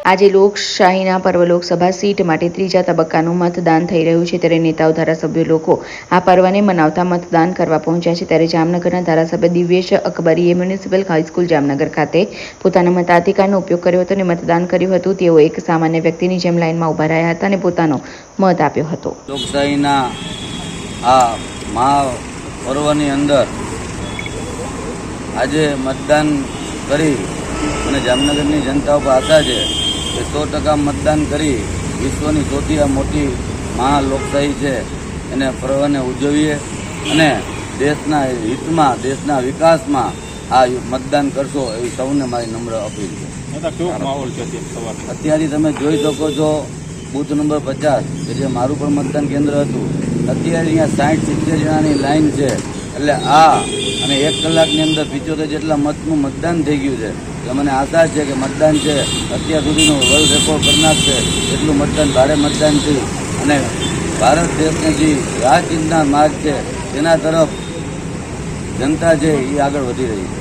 આજે લોકશાહીના પર્વ લોકસભા સીટ માટે ત્રીજા તબક્કાનું મતદાન થઈ રહ્યું છે, ત્યારે નેતાઓ, ધારાસભ્યો, લોકો આ પર્વને મનાવતા મતદાન કરવા પહોંચ્યા છે. ત્યારે જામનગરના ધારાસભ્ય દિવ્યેશ અકબરીએ મ્યુનિસિપલ હાઈસ્કૂલ જામનગર ખાતે પોતાના મતાધિકારનો ઉપયોગ કર્યો હતો અને મતદાન કર્યું હતું. તેઓ એક સામાન્ય વ્યક્તિની જેમ લાઈનમાં ઊભા રહ્યા હતા અને પોતાનો મત આપ્યો હતો. લોકશાહીના આ મહાપર્વની અંદર આજે મતદાન કરી અને જામનગરની જનતા ઉપર આશા છે કે 100% મતદાન કરી વિશ્વની સૌથી મોટી મહાલોકશાહી છે એને પર્વને ઉજવીએ અને દેશના હિતમાં, દેશના વિકાસમાં આ મતદાન કરશો એવી સૌને મારી નમ્ર અપીલ છે. અત્યારે તમે જોઈ શકો છો બૂથ નંબર 50 કે જે મારું પણ મતદાન કેન્દ્ર હતું, અત્યારે અહીંયા 60-70 જણાની લાઈન છે. એટલે આ અને 1 કલાકની અંદર 75 જેટલા મતનું મતદાન થઈ ગયું છે. એટલે મને આશા છે કે મતદાન છે અત્યાર સુધીનું વર્લ્ડ રેકોર્ડ કરનાર છે એટલું મતદાન, ભારે મતદાન થયું અને ભારત દેશને જે રાહ ચિંતના માર્ગ છે તેના તરફ જનતા છે એ આગળ વધી રહી છે.